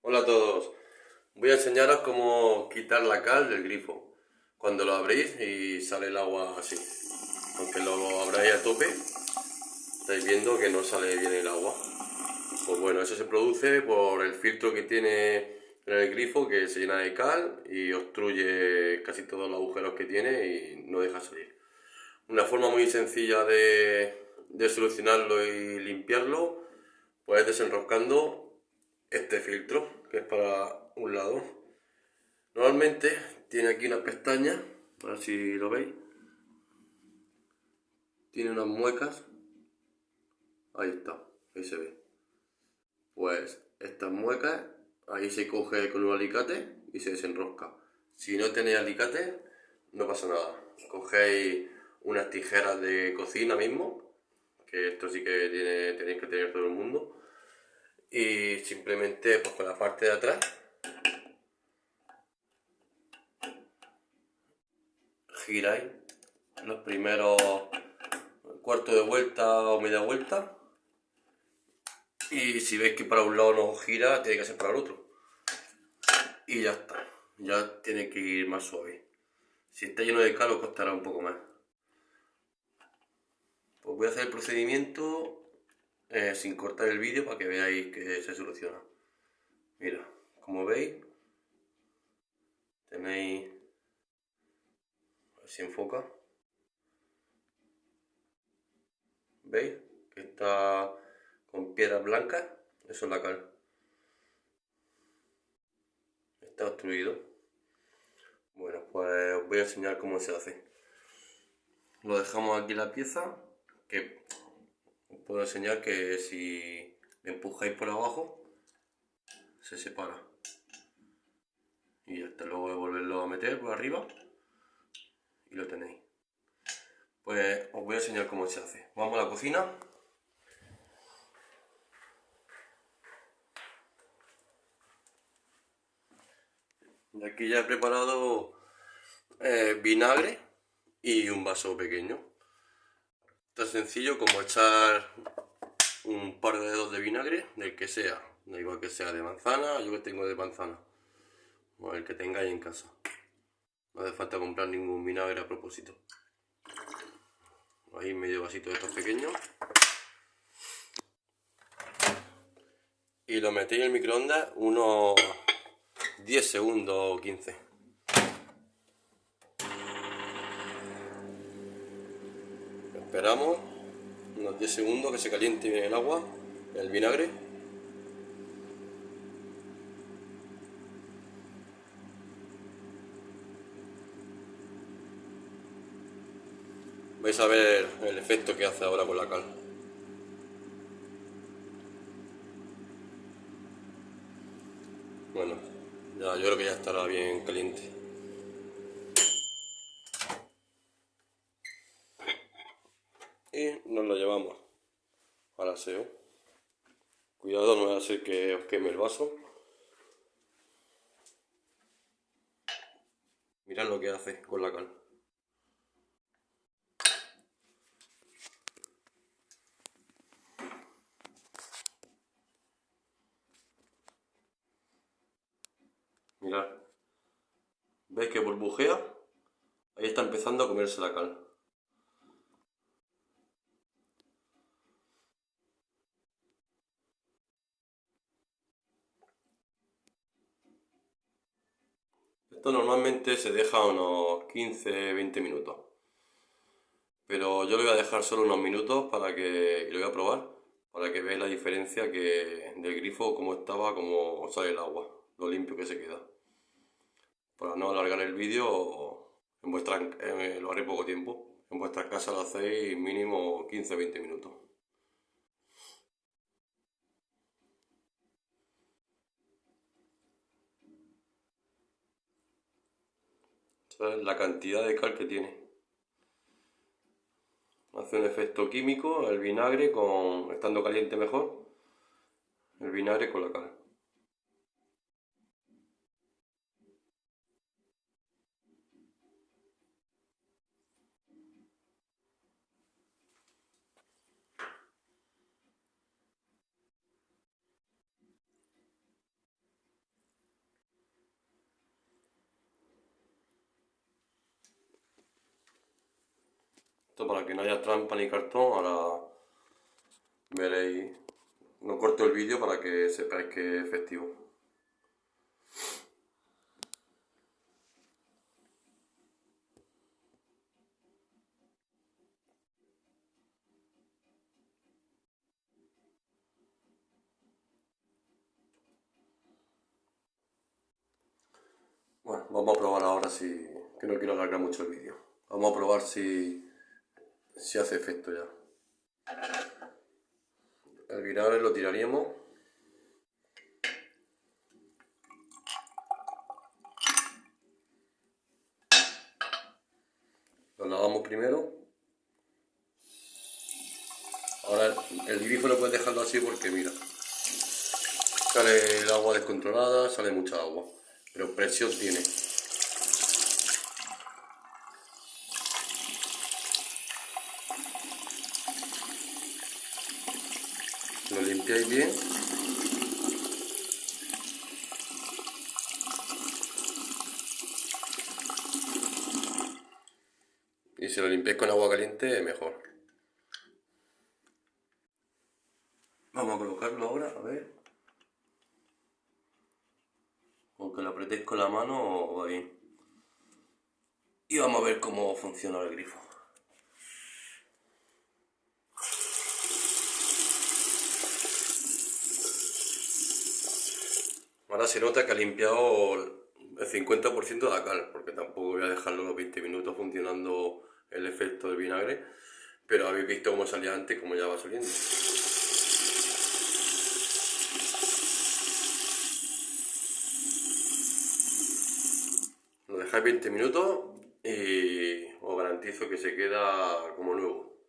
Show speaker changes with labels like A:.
A: Hola a todos, voy a enseñaros cómo quitar la cal del grifo cuando lo abrís y sale el agua así. Aunque lo abráis a tope, estáis viendo que no sale bien el agua. Pues bueno, eso se produce por el filtro que tiene en el grifo, que se llena de cal y obstruye casi todos los agujeros que tiene y no deja salir. Una forma muy sencilla de solucionarlo y limpiarlo, pues es desenroscando este filtro, que es para un lado. Normalmente tiene aquí una pestaña, a ver si lo veis. Tiene unas muecas. Ahí está, ahí se ve. Pues estas muecas, ahí se coge con un alicate y se desenrosca. Si no tenéis alicate, no pasa nada. Cogéis unas tijeras de cocina mismo, que esto sí que tenéis que tener todo el mundo. Y simplemente pues con la parte de atrás giráis los primeros cuarto de vuelta o media vuelta. Y si veis que para un lado no gira, tiene que ser para el otro. Y ya está. Ya tiene que ir más suave. Si está lleno de cal os costará un poco más. Pues voy a hacer el procedimiento sin cortar el vídeo para que veáis que se soluciona. Mira, como veis, tenéis... A ver si enfoca. ¿Veis? Que está con piedras blancas. Eso es la cal. Está obstruido. Bueno, pues os voy a enseñar cómo se hace. Lo dejamos aquí la pieza, que os puedo enseñar que si le empujáis por abajo, se separa. Y ya está, luego de volverlo a meter por arriba y lo tenéis. Pues os voy a enseñar cómo se hace. Vamos a la cocina. Y aquí ya he preparado vinagre y un vaso pequeño. Tan sencillo como echar un par de dedos de vinagre, del que sea. Da igual que sea de manzana, yo que tengo de manzana. O el que tengáis en casa. No hace falta comprar ningún vinagre a propósito. Ahí medio vasito de estos pequeños. Y lo metéis en el microondas unos 10 segundos o 15. Esperamos unos 10 segundos que se caliente bien el agua, el vinagre. Vais a ver el efecto que hace ahora con la cal. Bueno, ya, yo creo que ya estará bien caliente. Y nos lo llevamos al aseo. Cuidado, no va a ser que os queme el vaso. Mirad lo que hace con la cal. Mirad. ¿Veis que burbujea? Ahí está empezando a comerse la cal. Esto normalmente se deja unos 15-20 minutos. Pero yo lo voy a dejar solo unos minutos para que y lo voy a probar, para que veáis la diferencia que del grifo, cómo estaba, cómo sale el agua, lo limpio que se queda. Para no alargar el vídeo, lo haré poco tiempo. En vuestras casas lo hacéis mínimo 15-20 minutos. ¿Sabes? La cantidad de cal que tiene. Hace un efecto químico el vinagre con estando caliente mejor. El vinagre con la cal. Esto para que no haya trampa ni cartón, ahora veréis. No corto el vídeo para que sepáis que es efectivo. Bueno, vamos a probar ahora si... que no quiero alargar mucho el vídeo. Vamos a probar si hace efecto ya. El vinagre lo tiraríamos. Lo lavamos primero. Ahora el grifo no puedes dejarlo así porque mira, sale el agua descontrolada, sale mucha agua, pero presión tiene. Lo limpiáis bien. Y si lo limpiáis con agua caliente, mejor. Vamos a colocarlo ahora, a ver. Aunque lo apretéis con la mano, va bien. Y vamos a ver cómo funciona el grifo. Ahora se nota que ha limpiado el 50% de la cal, porque tampoco voy a dejarlo los 20 minutos funcionando el efecto del vinagre, pero habéis visto cómo salía antes y cómo ya va saliendo. Lo dejáis 20 minutos y os garantizo que se queda como nuevo.